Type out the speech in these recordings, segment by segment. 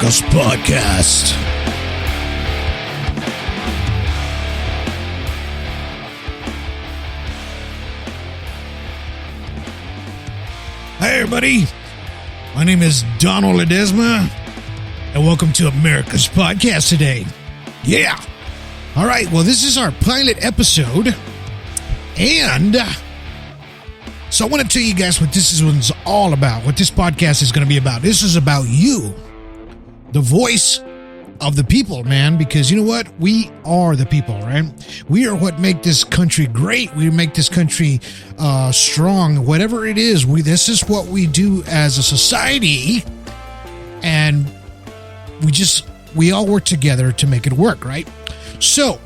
America's podcast. Hi, everybody. My name is Donald Ledesma, and welcome to America's podcast today. Yeah. All right. Well, this is our pilot episode, and so I want to tell you guys what this one's all about, what this podcast is going to be about. This is about you, the voice of the people, man, because you know what? We are the people, right? We are what make this country great. We make this country strong, whatever it is. This is what we do as a society, and we all work together to make it work, right? So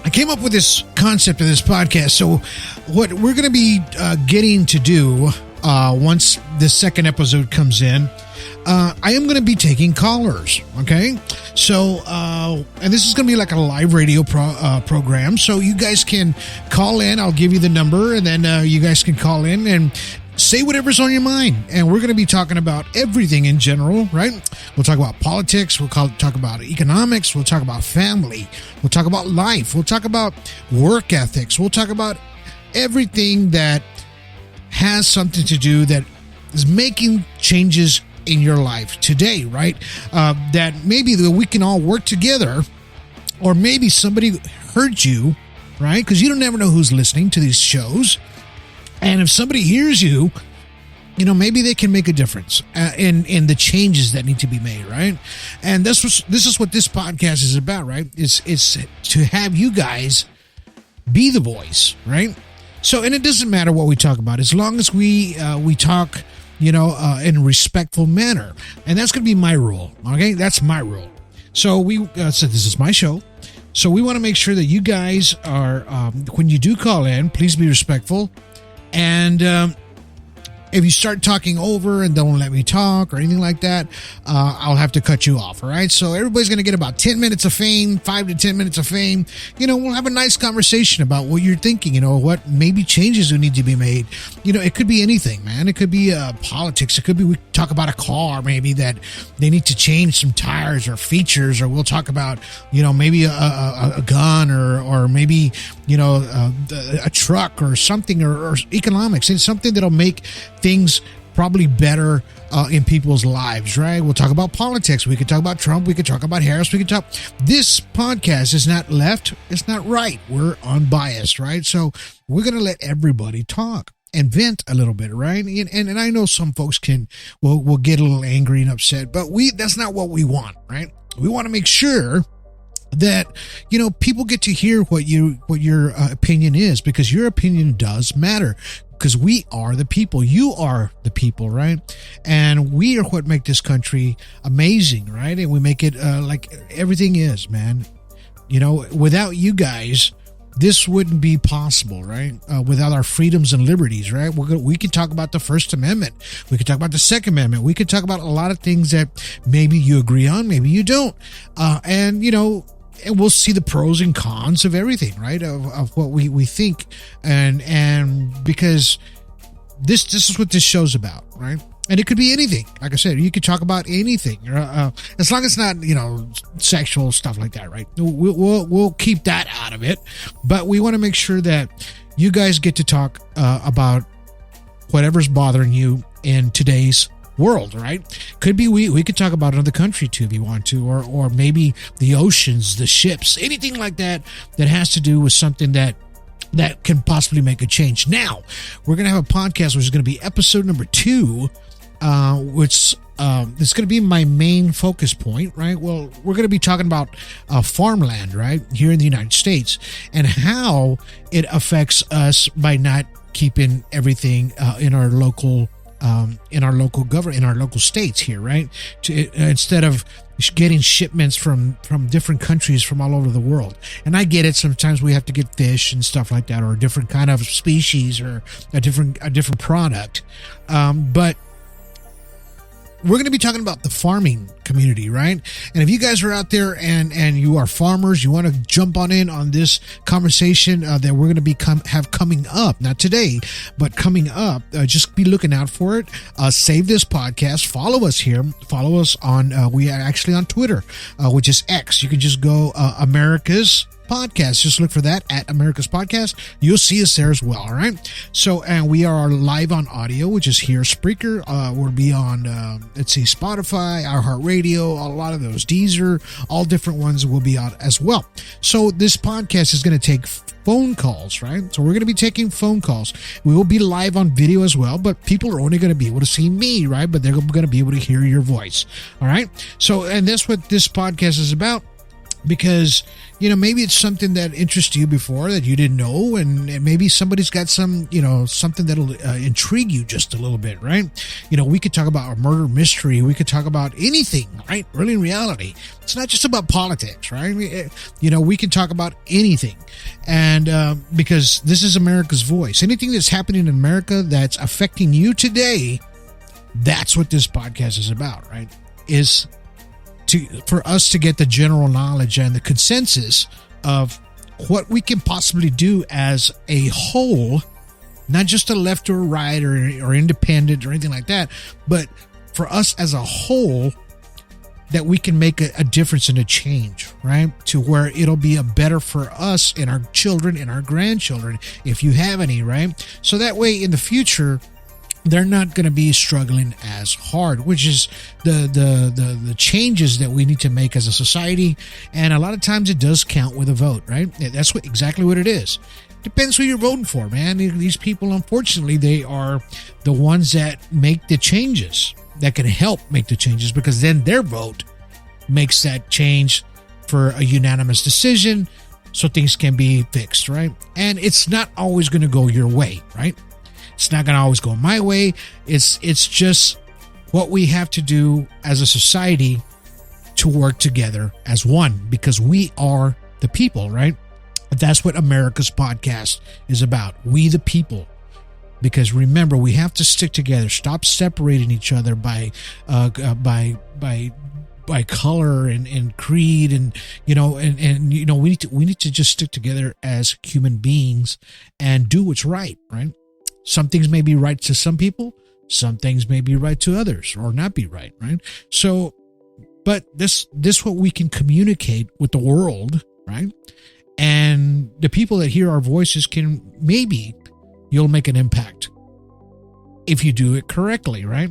I came up with this concept of this podcast. So what we're going to be getting to do once the second episode comes in, I am going to be taking callers, okay? So, and this is going to be like a live radio program. So you guys can call in. I'll give you the number, and then you guys can call in and say whatever's on your mind. And we're going to be talking about everything in general, right? We'll talk about politics. We'll talk about economics. We'll talk about family. We'll talk about life. We'll talk about work ethics. We'll talk about everything that has something to do that is making changes in your life today, right? That maybe we can all work together, or maybe somebody heard you, right? Because you don't never know who's listening to these shows. And if somebody hears you, you know, maybe they can make a difference in the changes that need to be made, right? And this is what this podcast is about, right? It's to have you guys be the voice, right? So, and it doesn't matter what we talk about, as long as we talk, you know, in a respectful manner. And that's going to be my rule, okay? That's my rule. So so this is my show. So we want to make sure that you guys are, when you do call in, please be respectful. And if you start talking over and don't let me talk or anything like that, I'll have to cut you off, all right? So everybody's going to get about 10 minutes of fame, 5 to 10 minutes of fame. You know, we'll have a nice conversation about what you're thinking, you know, what maybe changes would need to be made. You know, it could be anything, man. It could be politics. It could be we talk about a car, maybe that they need to change some tires or features, or we'll talk about, you know, maybe a gun or maybe, you know, a truck or something or economics. It's something that'll make things probably better in people's lives, right? We'll talk about politics. We could talk about Trump. We could talk about Harris. We could talk. This podcast is not left. It's not right. We're unbiased, right? So we're going to let everybody talk and vent a little bit, right? And I know some folks will get a little angry and upset, but that's not what we want, right? We want to make sure that, you know, people get to hear what your opinion is, because your opinion does matter. Because we are the people. You are the people, right? And we are what make this country amazing, right? And we make it like everything is, man. You know, without you guys, this wouldn't be possible, right? Without our freedoms and liberties, right? We could talk about the First Amendment. We could talk about the Second Amendment. We could talk about a lot of things that maybe you agree on, maybe you don't. And, you know, and we'll see the pros and cons of everything, right? Of what we think. And because this is what this show's about, right? And it could be anything. Like I said, you could talk about anything, as long as it's not, you know, sexual stuff like that, right? We'll keep that out of it. But we want to make sure that you guys get to talk about whatever's bothering you in today's world, right? Could be we could talk about another country too if you want to, or maybe the oceans, the ships, anything like that has to do with something that can possibly make a change. Now we're gonna have a podcast which is gonna be episode number 2, which it's gonna be my main focus point, right? Well, we're gonna be talking about farmland, right, here in the United States, and how it affects us by not keeping everything in our local government, in our local states here, right? Instead of getting shipments from different countries from all over the world. And I get it. Sometimes we have to get fish and stuff like that, or a different kind of species, or a different product. But we're going to be talking about the farming community, right? And if you guys are out there and you are farmers, you want to jump on this conversation that we're going to have coming up, not today, but coming up, just be looking out for it. Save this podcast. Follow us here. Follow us on, we are actually on Twitter, which is X. You can just go America's Podcast. Just look for that at America's Podcast. You'll see us there as well. All right. So, and we are live on audio, which is here, Spreaker. We'll be on, Spotify, iHeartRadio, a lot of those, Deezer, all different ones will be out as well. So this podcast is going to take phone calls, right? So we're going to be taking phone calls. We will be live on video as well, but people are only going to be able to see me, right? But they're going to be able to hear your voice. All right. So, and that's what this podcast is about. Because, maybe it's something that interests you before that you didn't know, and maybe somebody's got some, something that'll intrigue you just a little bit, right? We could talk about a murder mystery. We could talk about anything, right? Really, in reality, it's not just about politics, right? We can talk about anything. And because this is America's voice. Anything that's happening in America that's affecting you today, that's what this podcast is about, right? For us to get the general knowledge and the consensus of what we can possibly do as a whole, not just a left or a right or independent or anything like that, but for us as a whole, that we can make a difference and a change, right? To where it'll be a better for us and our children and our grandchildren, if you have any, right? So that way in the future, they're not going to be struggling as hard, which is the changes that we need to make as a society. And a lot of times it does count with a vote, right? That's exactly what it is. Depends who you're voting for, man. These people, unfortunately, they are the ones that make the changes, that can help make the changes, because then their vote makes that change for a unanimous decision so things can be fixed, right? And it's not always going to go your way, right? It's not going to always go my way. It's just what we have to do as a society to work together as one, because we are the people, right? That's what America's Podcast is about. We the people. Because remember, we have to stick together. Stop separating each other by color and creed, and we need to just stick together as human beings and do what's right, right? Some things may be right to some people, some things may be right to others, or not be right, right? So, but this what we can communicate with the world, right? And the people that hear our voices you'll make an impact if you do it correctly, right?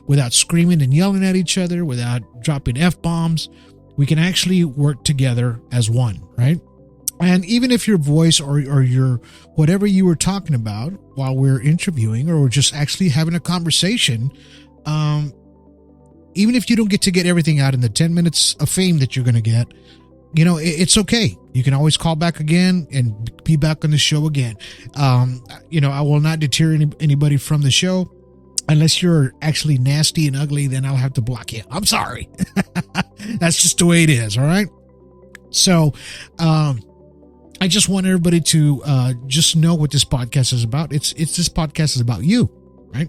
Without screaming and yelling at each other, without dropping F-bombs, we can actually work together as one, right? And even if your voice or your whatever you were talking about while we're interviewing or just actually having a conversation, even if you don't get to get everything out in the 10 minutes of fame that you're going to get, it's okay. You can always call back again and be back on the show again. I will not deter anybody from the show. Unless you're actually nasty and ugly, then I'll have to block you. I'm sorry. That's just the way it is. All right. So, I just want everybody to just know what this podcast is about. It's this podcast is about you, right?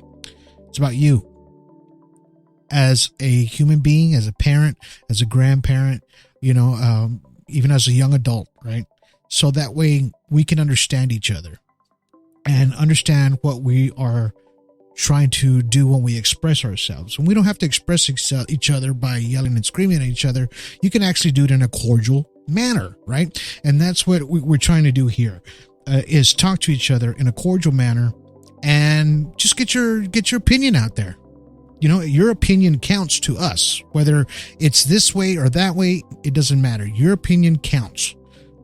It's about you as a human being, as a parent, as a grandparent, even as a young adult, right? So that way we can understand each other and understand what we are trying to do when we express ourselves. And we don't have to express each other by yelling and screaming at each other. You can actually do it in a cordial manner, right? And that's what we're trying to do here, is talk to each other in a cordial manner and just get your opinion out there. Your opinion counts to us, whether it's this way or that way, it doesn't matter. Your opinion counts.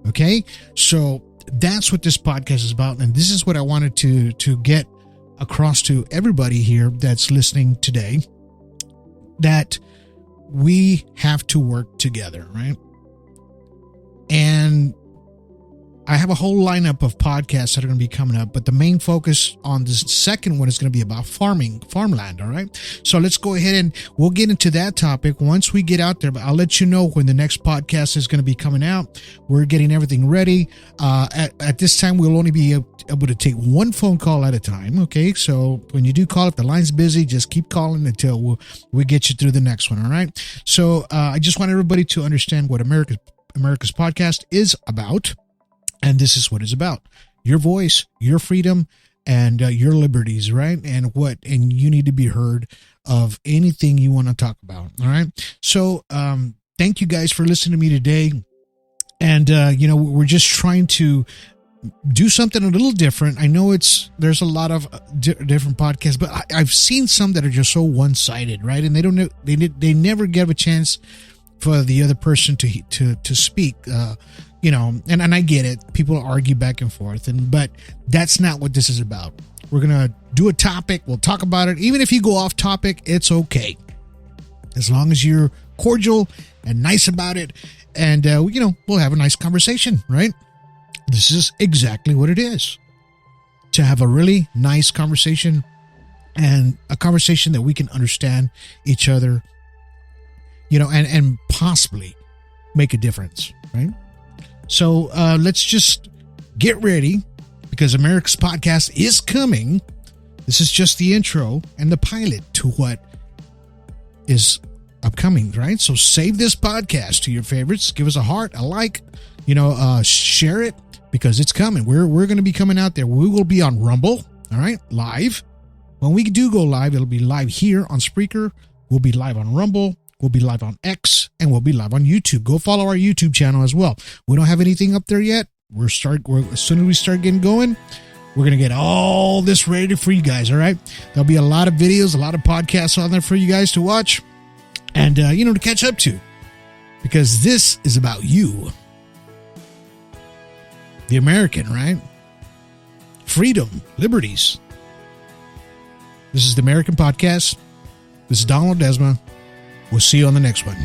Okay. So that's what this podcast is about. And this is what I wanted to get across to everybody here that's listening today, that we have to work together, right? And I have a whole lineup of podcasts that are going to be coming up, but the main focus on this second one is going to be about farmland. All right. So let's go ahead and we'll get into that topic once we get out there, but I'll let you know when the next podcast is going to be coming out. We're getting everything ready. At this time, we'll only be able to take one phone call at a time. Okay. So when you do call, if the line's busy, just keep calling until we get you through the next one. All right. So I just want everybody to understand what America's podcast is about. And this is what it's about: your voice, your freedom, and your liberties, right? And you need to be heard of anything you want to talk about. All right. So thank you guys for listening to me today. And, we're just trying to do something a little different. I know there's a lot of different podcasts, but I've seen some that are just so one-sided, right? And they never give a chance for the other person to speak, and I get it. People argue back and forth, but that's not what this is about. We're going to do a topic. We'll talk about it. Even if you go off topic, it's okay. As long as you're cordial and nice about it. And, we'll have a nice conversation, right? This is exactly what it is. To have a really nice conversation, and a conversation that we can understand each other, and possibly make a difference, right? So let's just get ready, because America's podcast is coming. This is just the intro and the pilot to what is upcoming, right? So save this podcast to your favorites. Give us a heart, a like, share it, because it's coming. We're going to be coming out there. We will be on Rumble, all right, live. When we do go live, it'll be live here on Spreaker. We'll be live on Rumble. We'll be live on X, and we'll be live on YouTube. Go follow our YouTube channel as well. We don't have anything up there yet. As soon as we start getting going, we're going to get all this ready for you guys, all right? There'll be a lot of videos, a lot of podcasts on there for you guys to watch and, to catch up to, because this is about you, the American, right? Freedom, liberties. This is the American Podcast. This is Donald Ledesma. We'll see you on the next one.